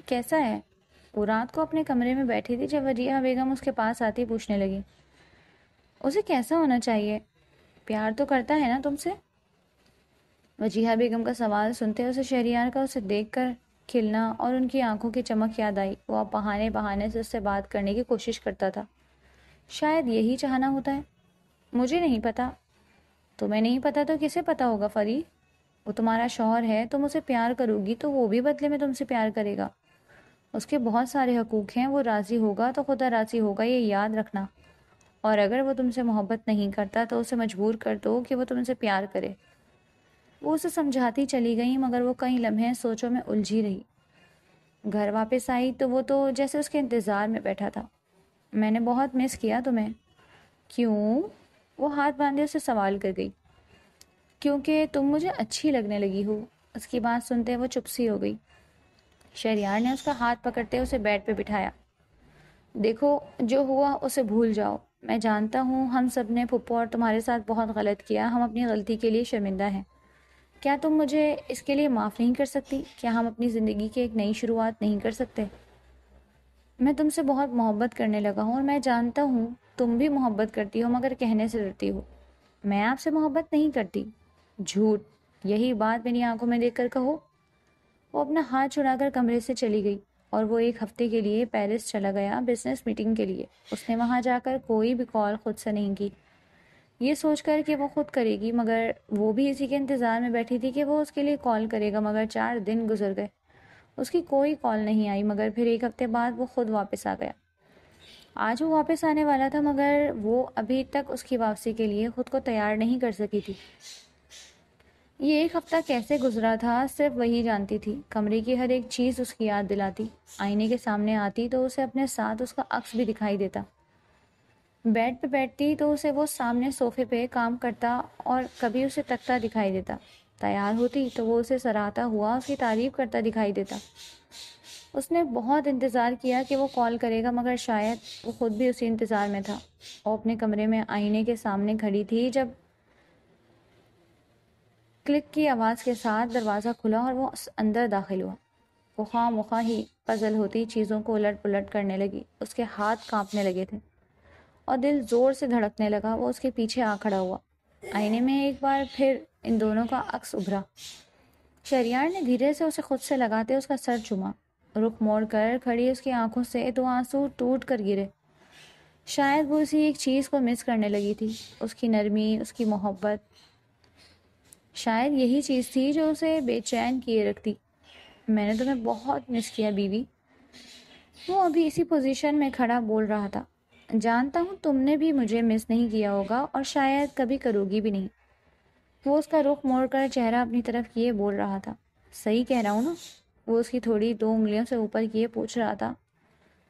کیسا ہے؟ وہ رات کو اپنے کمرے میں بیٹھی تھی جب وجیہہ بیگم اس کے پاس آتی پوچھنے لگی۔ اسے کیسا ہونا چاہیے؟ پیار تو کرتا ہے نا تم سے؟ وجیہہ بیگم کا سوال سنتے اسے شہریار کا اسے دیکھ کر کھلنا اور ان کی آنکھوں کی چمک یاد آئی۔ وہ اب بہانے بہانے سے اس سے بات کرنے کی کوشش کرتا تھا۔ شاید یہی چاہنا ہوتا ہے۔ مجھے نہیں پتا۔ تمہیں نہیں پتا تو کسے پتا ہوگا فری؟ وہ تمہارا شوہر ہے، تم اسے پیار کرو گی تو وہ بھی بدلے میں تم سے پیار کرے گا۔ اس کے بہت سارے حقوق ہیں، وہ راضی ہوگا تو خدا راضی ہوگا، یہ یاد رکھنا۔ اور اگر وہ تم سے محبت نہیں کرتا تو اسے مجبور کر دو کہ وہ تم سے پیار کرے۔ وہ اسے سمجھاتی چلی گئی مگر وہ کئی لمحے سوچوں میں الجھی رہی۔ گھر واپس آئی تو وہ تو جیسے اس کے انتظار میں بیٹھا تھا۔ میں نے بہت مس کیا تمہیں۔ کیوں؟ وہ ہاتھ باندھے اسے سوال کر گئی۔ کیونکہ تم مجھے اچھی لگنے لگی ہو۔ اس کی بات سنتے وہ چپ سی ہو گئی۔ شہریار نے اس کا ہاتھ پکڑتے اسے بیڈ پہ بٹھایا۔ دیکھو جو ہوا اسے بھول جاؤ۔ میں جانتا ہوں ہم سب نے پھپھو اور تمہارے ساتھ بہت غلط کیا، ہم اپنی غلطی کے لیے شرمندہ ہیں۔ کیا تم مجھے اس کے لیے معاف نہیں کر سکتی؟ کیا ہم اپنی زندگی کی ایک نئی شروعات نہیں کر سکتے؟ میں تم سے بہت محبت کرنے لگا ہوں اور میں جانتا ہوں تم بھی محبت کرتی ہو مگر کہنے سے ڈرتی ہو۔ میں آپ سے محبت نہیں کرتی۔ جھوٹ، یہی بات میری آنکھوں میں دیکھ کر کہو۔ وہ اپنا ہاتھ چھڑا کر کمرے سے چلی گئی اور وہ ایک ہفتے کے لیے پیرس چلا گیا بزنس میٹنگ کے لیے۔ اس نے وہاں جا کر کوئی بھی کال خود سے نہیں کی، یہ سوچ کر کہ وہ خود کرے گی، مگر وہ بھی اسی کے انتظار میں بیٹھی تھی کہ وہ اس کے لیے کال کرے گا۔ مگر 4 دن گزر گئے، اس کی کوئی کال نہیں آئی، مگر پھر ایک ہفتے بعد وہ خود واپس آ گیا۔ آج وہ واپس آنے والا تھا مگر وہ ابھی تک اس کی واپسی کے لیے خود کو تیار نہیں کر سکی تھی۔ یہ ایک ہفتہ کیسے گزرا تھا صرف وہی جانتی تھی۔ کمرے کی ہر ایک چیز اس کی یاد دلاتی۔ آئینے کے سامنے آتی تو اسے اپنے ساتھ اس کا عکس بھی دکھائی دیتا۔ بیڈ پہ بیٹھتی تو اسے وہ سامنے صوفے پہ کام کرتا اور کبھی اسے تکتا دکھائی دیتا۔ تیار ہوتی تو وہ اسے سراہتا ہوا اس کی تعریف کرتا دکھائی دیتا۔ اس نے بہت انتظار کیا کہ وہ کال کرے گا مگر شاید وہ خود بھی اسی انتظار میں تھا۔ وہ اپنے کمرے میں آئینے کے سامنے کھڑی تھی جب کلک کی آواز کے ساتھ دروازہ کھلا اور وہ اندر داخل ہوا۔ وہ خواہ مخواہ ہی پزل ہوتی چیزوں کو الٹ پلٹ کرنے لگی۔ اس کے ہاتھ کانپنے لگے تھے اور دل زور سے دھڑکنے لگا۔ وہ اس کے پیچھے آ کھڑا ہوا۔ آئینے میں ایک بار پھر ان دونوں کا عکس ابھرا۔ شہریار نے دھیرے سے اسے خود سے لگاتے اس کا سر چوما۔ رخ موڑ کر کھڑی اس کی آنکھوں سے 2 آنسو ٹوٹ کر گرے۔ شاید وہ اسی ایک چیز کو مس کرنے لگی تھی، اس کی نرمی، اس کی محبت۔ شاید یہی چیز تھی جو اسے بے چین کیے رکھتی۔ میں نے تمہیں بہت مس کیا بیوی۔ وہ ابھی اسی پوزیشن میں کھڑا بول رہا تھا۔ جانتا ہوں تم نے بھی مجھے مس نہیں کیا ہوگا اور شاید کبھی کرو گی بھی نہیں۔ وہ اس کا رخ موڑ کر چہرہ اپنی طرف کیے بول رہا تھا۔ صحیح کہہ رہا ہوں نا؟ وہ اس کی تھوڑی 2 انگلیوں سے اوپر کیے پوچھ رہا تھا۔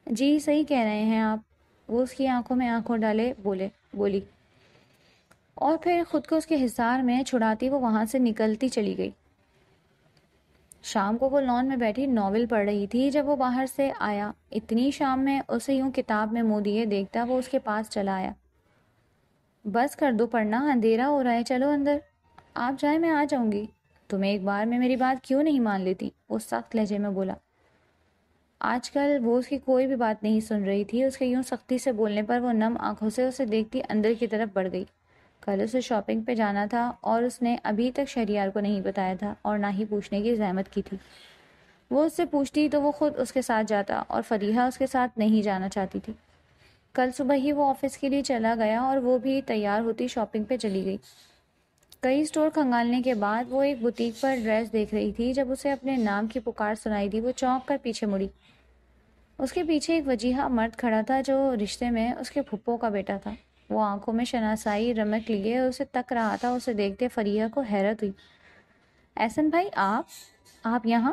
جی صحیح کہہ رہے ہیں آپ، وہ اس کی آنکھوں میں آنکھوں ڈالے بولی، اور پھر خود کو اس کے حصار میں چھڑاتی وہ وہاں سے نکلتی چلی گئی۔ شام کو وہ لان میں بیٹھی ناول پڑھ رہی تھی جب وہ باہر سے آیا۔ اتنی شام میں اسے یوں کتاب میں منہ دیے دیکھتا وہ اس کے پاس چلا آیا۔ بس کر دو پڑھنا، اندھیرا ہو رہا ہے، چلو اندر۔ آپ جائیں میں آ جاؤں گی۔ تم ایک بار میں میری بات کیوں نہیں مان لیتی؟ وہ سخت لہجے میں بولا۔ آج کل وہ اس کی کوئی بھی بات نہیں سن رہی تھی۔ اس کے یوں سختی سے بولنے پر وہ نم آنکھوں سے اسے دیکھتی اندر کی طرف بڑھ گئی۔ کل اسے شاپنگ پہ جانا تھا اور اس نے ابھی تک شہریار کو نہیں بتایا تھا اور نہ ہی پوچھنے کی زحمت کی تھی۔ وہ اس سے پوچھتی تو وہ خود اس کے ساتھ جاتا اور فریحہ اس کے ساتھ نہیں جانا چاہتی تھی۔ کل صبح ہی وہ آفس کے لیے چلا گیا اور وہ بھی تیار ہوتی شاپنگ پہ چلی گئی۔ کئی اسٹور کھنگالنے کے بعد وہ ایک بوتیک پر ڈریس دیکھ رہی تھی۔ جب اسے اپنے نام کی پکار سنائی دی وہ چونک کر پیچھے مڑی۔ اس کے پیچھے ایک وجیہہ مرد کھڑا تھا جو رشتے میں اس کے پھپھو کا بیٹا تھا۔ وہ آنکھوں میں شناسائی رمق لیے اسے تک رہا تھا۔ اسے دیکھتے فریحہ کو حیرت ہوئی۔ احسن بھائی، آپ یہاں؟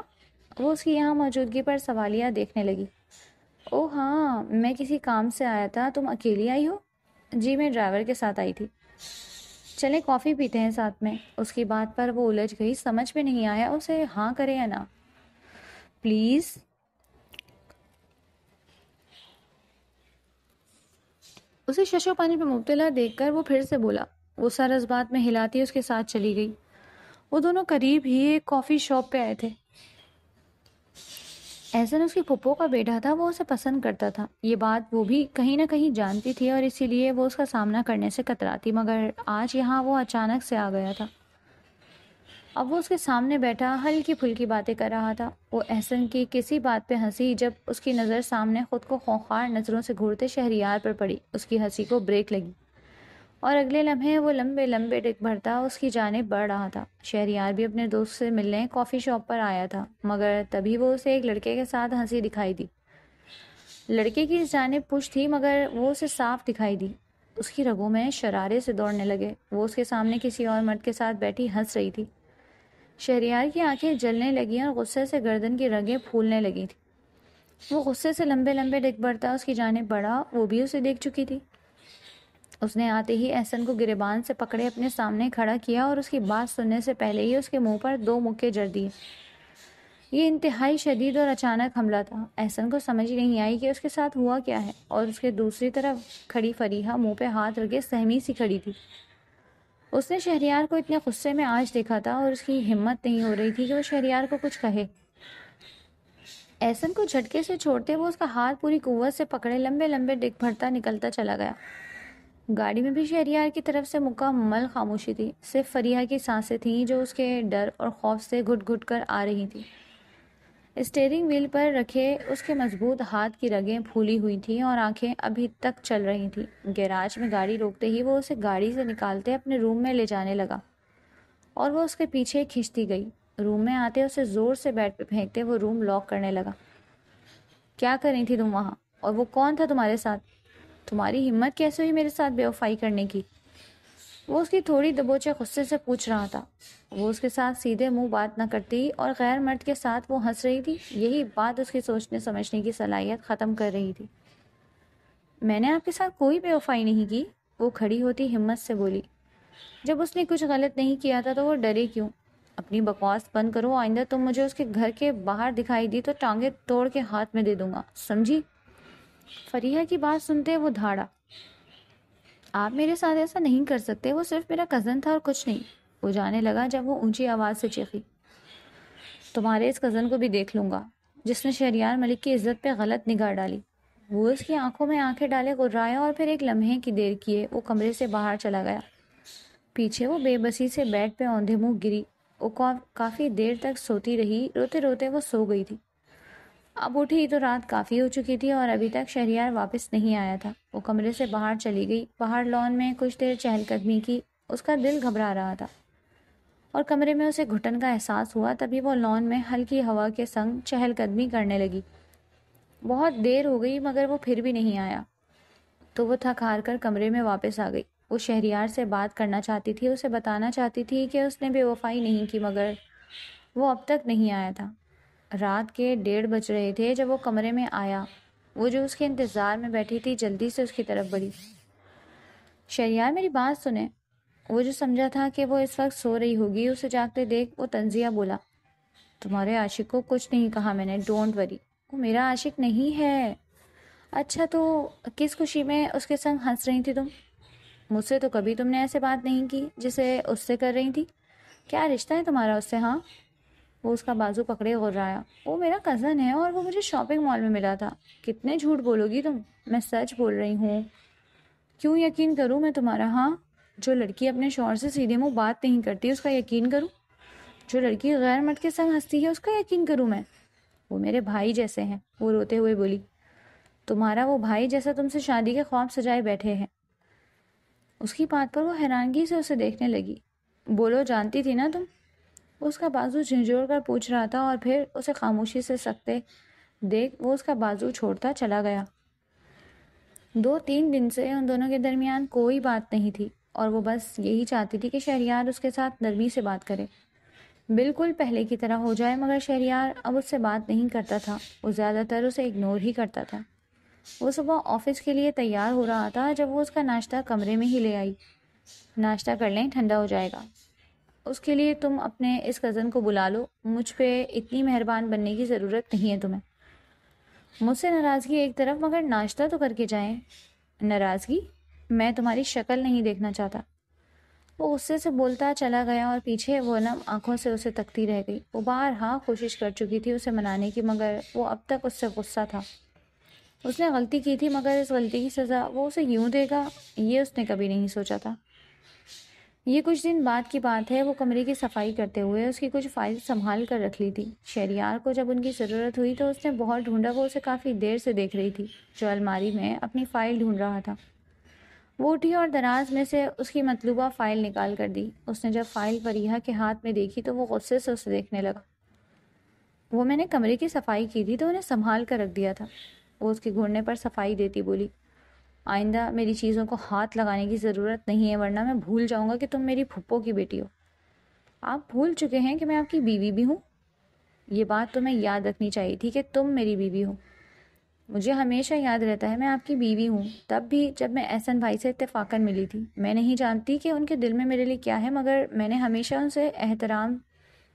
وہ اس کی یہاں موجودگی پر سوالیہ دیکھنے لگی۔ او ہاں، میں کسی کام سے آیا تھا، تم اکیلی آئی ہو؟ جی میں ڈرائیور کے ساتھ آئی تھی۔ چلیں کافی پیتے ہیں ساتھ میں۔ اس کی بات پر وہ الجھ گئی، سمجھ میں نہیں آیا اسے ہاں کرے یا نہ۔ پلیز۔ اسے ششو پانی پہ مبتلا دیکھ کر وہ پھر سے بولا۔ وہ سر اس بات میں ہلاتی اس کے ساتھ چلی گئی۔ وہ دونوں قریب ہی ایک کافی شاپ پہ آئے تھے۔ احسن اس کی پھپھو کا بیٹا تھا، وہ اسے پسند کرتا تھا، یہ بات وہ بھی کہیں نہ کہیں جانتی تھی اور اسی لیے وہ اس کا سامنا کرنے سے کتراتی، مگر آج یہاں وہ اچانک سے آ گیا تھا۔ اب وہ اس کے سامنے بیٹھا ہلکی پھلکی باتیں کر رہا تھا۔ وہ احسن کی کسی بات پہ ہنسی، جب اس کی نظر سامنے خود کو خوخار نظروں سے گھورتے شہریار پر پڑی، اس کی ہنسی کو بریک لگی اور اگلے لمحے وہ لمبے لمبے ڈگ بھرتا اس کی جانب بڑھ رہا تھا۔ شہریار بھی اپنے دوست سے ملنے کافی شاپ پر آیا تھا، مگر تبھی وہ اسے ایک لڑکے کے ساتھ ہنسی دکھائی دی۔ لڑکے کی اس جانب پش تھی مگر وہ اسے صاف دکھائی دی۔ اس کی رگوں میں شرارے سے دوڑنے لگے۔ وہ اس کے سامنے کسی اور مرد کے ساتھ بیٹھی ہنس رہی تھی۔ شہریار کی آنکھیں جلنے لگیں اور غصے سے گردن کی رگیں پھولنے لگی تھی۔ وہ غصے سے لمبے لمبے ڈگ بڑھتا اس کی جانب بڑھا، وہ بھی اسے دیکھ چکی تھی۔ اس نے آتے ہی احسن کو گریبان سے پکڑے اپنے سامنے کھڑا کیا اور اس کی بات سننے سے پہلے ہی اس کے منہ پر 2 مکے جڑ دیے۔ یہ انتہائی شدید اور اچانک حملہ تھا۔ احسن کو سمجھ نہیں آئی کہ اس کے ساتھ ہوا کیا ہے، اور اس کے دوسری طرف کھڑی فریحہ منہ پہ ہاتھ رکھے سہمی سی کھڑی تھی۔ اس نے شہریار کو اتنے غصے میں آج دیکھا تھا اور اس کی ہمت نہیں ہو رہی تھی کہ وہ شہریار کو کچھ کہے۔ احسن کو جھٹکے سے چھوڑتے وہ اس کا ہاتھ پوری قوت سے پکڑے لمبے لمبے ڈگ بھرتا نکلتا چلا گیا۔ گاڑی میں بھی شہریار کی طرف سے مکمل خاموشی تھی، صرف فریحہ کی سانسیں تھیں جو اس کے ڈر اور خوف سے گھٹ گھٹ کر آ رہی تھیں۔ اسٹیئرنگ وہیل پر رکھے اس کے مضبوط ہاتھ کی رگیں پھولی ہوئی تھیں اور آنکھیں ابھی تک چل رہی تھیں۔ گیراج میں گاڑی روکتے ہی وہ اسے گاڑی سے نکالتے اپنے روم میں لے جانے لگا اور وہ اس کے پیچھے کھنچتی گئی۔ روم میں آتے اسے زور سے بیڈ پہ پھینکتے وہ روم لاک کرنے لگا۔ کیا کر رہی تھی تم وہاں؟ اور وہ کون تھا تمہارے ساتھ؟ تمہاری ہمت کیسے ہوئی میرے ساتھ بے وفائی کرنے کی؟ وہ اس کی تھوڑی دبوچے غصے سے پوچھ رہا تھا۔ وہ اس کے ساتھ سیدھے منہ بات نہ کرتی اور غیر مرد کے ساتھ وہ ہنس رہی تھی، یہی بات اس کی سوچنے سمجھنے کی صلاحیت ختم کر رہی تھی۔ میں نے آپ کے ساتھ کوئی بے وفائی نہیں کی، وہ کھڑی ہوتی ہمت سے بولی۔ جب اس نے کچھ غلط نہیں کیا تھا تو وہ ڈرے کیوں؟ اپنی بکواس بند کرو، آئندہ تم مجھے اس کے گھر کے باہر دکھائی دی تو ٹانگیں توڑ کے ہاتھ میں دے دوں گا، سمجھی؟ فریحہ کی بات سنتے وہ دھاڑا۔ آپ میرے ساتھ ایسا نہیں کر سکتے، وہ صرف میرا کزن تھا اور کچھ نہیں، وہ جانے لگا جب وہ اونچی آواز سے چیخی۔ تمہارے اس کزن کو بھی دیکھ لوں گا جس نے شہریار ملک کی عزت پہ غلط نگاہ ڈالی۔ وہ اس کی آنکھوں میں آنکھیں ڈالے غرایا اور پھر ایک لمحے کی دیر کیے وہ کمرے سے باہر چلا گیا۔ پیچھے وہ بے بسی سے بیڈ پہ اوندھے منہ گری۔ وہ کافی دیر تک سوتی رہی، روتے روتے وہ سو گئی تھی۔ اب اٹھی تو رات کافی ہو چکی تھی اور ابھی تک شہریار واپس نہیں آیا تھا۔ وہ کمرے سے باہر چلی گئی، باہر لان میں کچھ دیر چہل قدمی کی۔ اس کا دل گھبرا رہا تھا اور کمرے میں اسے گھٹن کا احساس ہوا، تبھی وہ لان میں ہلکی ہوا کے سنگ چہل قدمی کرنے لگی۔ بہت دیر ہو گئی مگر وہ پھر بھی نہیں آیا تو وہ تھک ہار کر کمرے میں واپس آ گئی۔ وہ شہریار سے بات کرنا چاہتی تھی، اسے بتانا چاہتی تھی کہ اس نے بے وفائی نہیں کی، مگر وہ اب تک نہیں آیا تھا۔ رات کے 1:30 بج رہے تھے جب وہ کمرے میں آیا۔ وہ جو اس کے انتظار میں بیٹھی تھی جلدی سے اس کی طرف بڑھی۔ شہریار میری بات سنیں۔ وہ جو سمجھا تھا کہ وہ اس وقت سو رہی ہوگی، اسے جاگتے دیکھ وہ طنزیہ بولا، تمہارے عاشق کو کچھ نہیں کہا میں نے، ڈونٹ وری، وہ میرا عاشق نہیں ہے۔ اچھا تو کس خوشی میں اس کے سنگ ہنس رہی تھی تم؟ مجھ سے تو کبھی تم نے ایسے بات نہیں کی جسے اس سے کر رہی تھی۔ کیا رشتہ ہے تمہارا اس سے؟ ہاں؟ وہ اس کا بازو پکڑے غرایا۔ وہ میرا کزن ہے اور وہ مجھے شاپنگ مال میں ملا تھا۔ کتنے جھوٹ بولو گی تم؟ میں سچ بول رہی ہوں۔ کیوں یقین کروں میں تمہارا؟ ہاں؟ جو لڑکی اپنے شوہر سے سیدھے منہ بات نہیں کرتی اس کا یقین کروں؟ جو لڑکی غیر مرد کے سنگ ہنستی ہے اس کا یقین کروں میں؟ وہ میرے بھائی جیسے ہیں، وہ روتے ہوئے بولی۔ تمہارا وہ بھائی جیسا تم سے شادی کے خواب سجائے بیٹھے ہیں؟ اس کی بات پر وہ حیرانگی سے اسے دیکھنے لگی۔ بولو، جانتی تھی نا تم؟ اس کا بازو جھنجھوڑ کر پوچھ رہا تھا اور پھر اسے خاموشی سے سکتے دیکھ وہ اس کا بازو چھوڑتا چلا گیا۔ 2-3 دن سے ان دونوں کے درمیان کوئی بات نہیں تھی اور وہ بس یہی چاہتی تھی کہ شہریار اس کے ساتھ نرمی سے بات کرے۔ بالکل پہلے کی طرح ہو جائے، مگر شہریار اب اس سے بات نہیں کرتا تھا، وہ زیادہ تر اسے اگنور ہی کرتا تھا۔ وہ صبح آفس کے لیے تیار ہو رہا تھا جب وہ اس کا ناشتہ کمرے میں ہی لے آئی۔ ناشتہ کر لیں، ٹھنڈا ہو جائے گا۔ اس کے لیے تم اپنے اس کزن کو بلا لو، مجھ پہ اتنی مہربان بننے کی ضرورت نہیں ہے تمہیں۔ مجھ سے ناراضگی ایک طرف، مگر ناشتہ تو کر کے جائیں۔ ناراضگی؟ میں تمہاری شکل نہیں دیکھنا چاہتا۔ وہ غصے سے بولتا چلا گیا اور پیچھے وہ نم آنکھوں سے اسے تکتی رہ گئی۔ وہ بارہا کوشش کر چکی تھی اسے منانے کی، مگر وہ اب تک اس سے غصہ تھا۔ اس نے غلطی کی تھی، مگر اس غلطی کی سزا وہ اسے یوں دے گا، یہ اس نے کبھی نہیں سوچا تھا۔ یہ کچھ دن بعد کی بات ہے۔ وہ کمرے کی صفائی کرتے ہوئے اس کی کچھ فائل سنبھال کر رکھ لی تھی۔ شہریار کو جب ان کی ضرورت ہوئی تو اس نے بہت ڈھونڈا۔ وہ اسے کافی دیر سے دیکھ رہی تھی، جو الماری میں اپنی فائل ڈھونڈ رہا تھا۔ وہ اٹھی اور دراز میں سے اس کی مطلوبہ فائل نکال کر دی۔ اس نے جب فائل فریحہ کے ہاتھ میں دیکھی تو وہ غصے سے اسے دیکھنے لگا۔ وہ میں نے کمرے کی صفائی کی تھی تو انہیں سنبھال کر رکھ دیا تھا۔ وہ اس کے گھڑنے پر صفائی دیتی بولی، آئندہ میری چیزوں کو ہاتھ لگانے کی ضرورت نہیں ہے، ورنہ میں بھول جاؤں گا کہ تم میری پھپھو کی بیٹی ہو۔ آپ بھول چکے ہیں کہ میں آپ کی بیوی بھی ہوں۔ یہ بات تمہیں یاد رکھنی چاہیے تھی کہ تم میری بیوی ہو۔ مجھے ہمیشہ یاد رہتا ہے میں آپ کی بیوی ہوں، تب بھی جب میں احسن بھائی سے اتفاقاً ملی تھی۔ میں نہیں جانتی کہ ان کے دل میں میرے لیے کیا ہے، مگر میں نے ہمیشہ ان سے احترام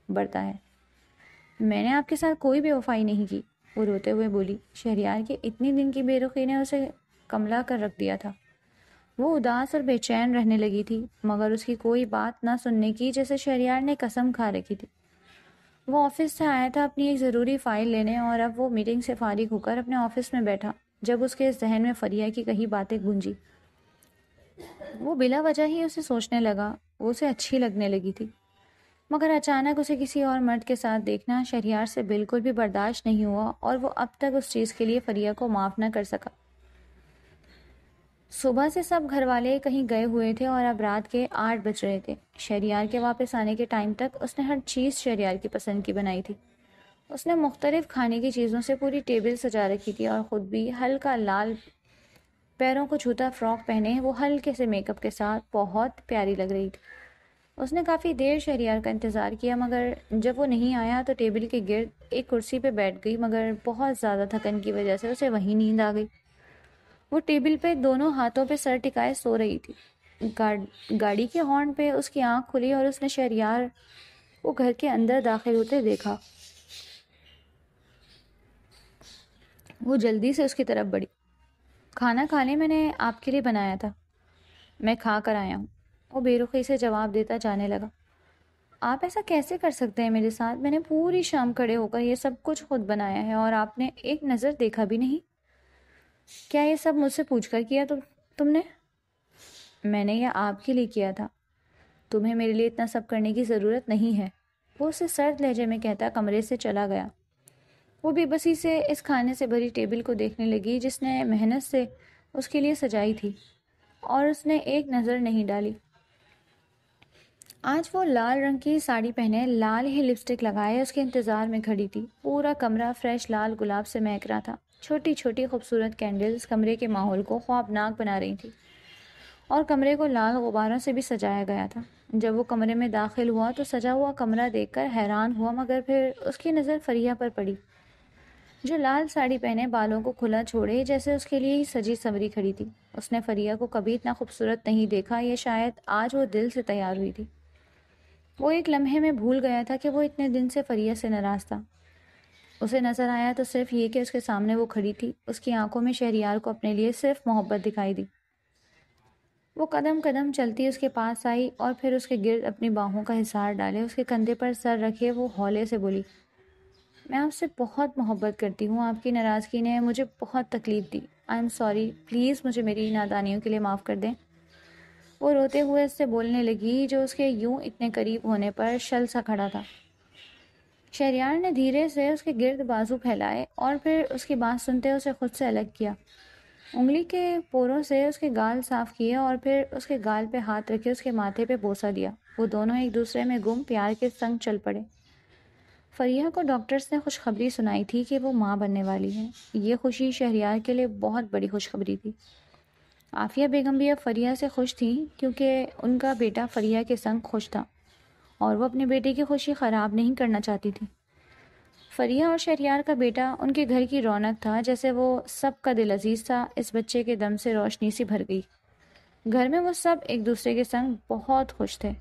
برتا ہے۔ میں نے آپ کے ساتھ کوئی بے وفائی نہیں کی، وہ روتے ہوئے بولی۔ شہریار کی اتنی دن کی بے رخی نے اسے کملا کر رکھ دیا تھا۔ وہ اداس اور بے چین رہنے لگی تھی، مگر اس کی کوئی بات نہ سننے کی، جیسے شہریار نے قسم کھا رکھی تھی۔ وہ آفس سے آیا تھا اپنی ایک ضروری فائل لینے، اور اب وہ میٹنگ سے فارغ ہو کر اپنے آفس میں بیٹھا جب اس کے ذہن میں فریحہ کی کئی باتیں گونجی۔ وہ بلا وجہ ہی اسے سوچنے لگا۔ وہ اسے اچھی لگنے لگی تھی، مگر اچانک اسے کسی اور مرد کے ساتھ دیکھنا شہریار سے بالکل بھی برداشت نہیں ہوا، اور وہ اب تک اس چیز کے لیے فریحہ کو معاف نہ کر سکا۔ صبح سے سب گھر والے کہیں گئے ہوئے تھے اور اب رات کے 8 بج رہے تھے۔ شہریار کے واپس آنے کے ٹائم تک اس نے ہر چیز شہریار کی پسند کی بنائی تھی۔ اس نے مختلف کھانے کی چیزوں سے پوری ٹیبل سجا رکھی تھی، اور خود بھی ہلکا لال پیروں کو چھوتا فراک پہنے وہ ہلکے سے میک اپ کے ساتھ بہت پیاری لگ رہی تھی۔ اس نے کافی دیر شہریار کا انتظار کیا، مگر جب وہ نہیں آیا تو ٹیبل کے گرد ایک کرسی پہ بیٹھ گئی، مگر بہت زیادہ تھکن کی وجہ سے اسے وہیں نیند آ گئی۔ وہ ٹیبل پہ دونوں ہاتھوں پہ سر ٹکائے سو رہی تھی۔ گاڑی کے ہارن پہ اس کی آنکھ کھلی اور اس نے شہریار کو گھر کے اندر داخل ہوتے دیکھا۔ وہ جلدی سے اس کی طرف بڑھی۔ کھانا کھا لیں، میں نے آپ کے لیے بنایا تھا۔ میں کھا کر آیا ہوں، وہ بے رخی سے جواب دیتا جانے لگا۔ آپ ایسا کیسے کر سکتے ہیں میرے ساتھ؟ میں نے پوری شام کھڑے ہو کر یہ سب کچھ خود بنایا ہے، اور آپ نے ایک نظر دیکھا بھی نہیں۔ کیا یہ سب مجھ سے پوچھ کر کیا تم نے؟ میں نے یہ آپ کے لیے کیا تھا۔ تمہیں میرے لیے اتنا سب کرنے کی ضرورت نہیں ہے، وہ اسے سرد لہجے میں کہتا کمرے سے چلا گیا۔ وہ بے بسی سے اس کھانے سے بھری ٹیبل کو دیکھنے لگی جس نے محنت سے اس کے لیے سجائی تھی، اور اس نے ایک نظر نہیں ڈالی۔ آج وہ لال رنگ کی ساڑی پہنے، لال ہی لپسٹک لگائے اس کے انتظار میں کھڑی تھی۔ پورا کمرہ فریش لال گلاب سے مہک رہا تھا۔ چھوٹی چھوٹی خوبصورت کینڈلز کمرے کے ماحول کو خوابناک بنا رہی تھی، اور کمرے کو لال غباروں سے بھی سجایا گیا تھا۔ جب وہ کمرے میں داخل ہوا تو سجا ہوا کمرہ دیکھ کر حیران ہوا، مگر پھر اس کی نظر فریحہ پر پڑی، جو لال ساڑی پہنے بالوں کو کھلا چھوڑے جیسے اس کے لیے ہی سجی سنوری کھڑی تھی۔ اس نے فریحہ کو کبھی اتنا خوبصورت نہیں دیکھا، یہ شاید آج وہ دل سے تیار ہوئی تھی۔ وہ ایک لمحے میں بھول گیا تھا کہ وہ اتنے دن سے فریحہ سے ناراض تھا۔ اسے نظر آیا تو صرف یہ کہ اس کے سامنے وہ کھڑی تھی۔ اس کی آنکھوں میں شہریار کو اپنے لیے صرف محبت دکھائی دی۔ وہ قدم قدم چلتی اس کے پاس آئی اور پھر اس کے گرد اپنی باہوں کا حصار ڈالے اس کے کندھے پر سر رکھے وہ ہولے سے بولی، میں آپ سے بہت محبت کرتی ہوں۔ آپ کی ناراضگی نے مجھے بہت تکلیف دی۔ آئی ایم سوری، پلیز مجھے میری نادانیوں کے لیے معاف کر دیں۔ وہ روتے ہوئے اس سے بولنے لگی، جو اس کے یوں اتنے قریب ہونے پر شل سا کھڑا تھا۔ شہریار نے دھیرے سے اس کے گرد بازو پھیلائے اور پھر اس کی بات سنتے اسے خود سے الگ کیا۔ انگلی کے پوروں سے اس کے گال صاف کیے اور پھر اس کے گال پہ ہاتھ رکھے اس کے ماتھے پہ بوسہ دیا۔ وہ دونوں ایک دوسرے میں گم پیار کے سنگ چل پڑے۔ فریحہ کو ڈاکٹرز نے خوشخبری سنائی تھی کہ وہ ماں بننے والی ہے۔ یہ خوشی شہریار کے لیے بہت بڑی خوشخبری تھی۔ عافیہ بیگم بھی اب فریحہ سے خوش تھیں، کیونکہ ان کا بیٹا فریحہ کے سنگ خوش تھا۔ اور وہ اپنے بیٹے کی خوشی خراب نہیں کرنا چاہتی تھی۔ فریہ اور شہریار کا بیٹا ان کے گھر کی رونق تھا، جیسے وہ سب کا دل عزیز تھا۔ اس بچے کے دم سے روشنی سی بھر گئی۔ گھر میں وہ سب ایک دوسرے کے سنگ بہت خوش تھے۔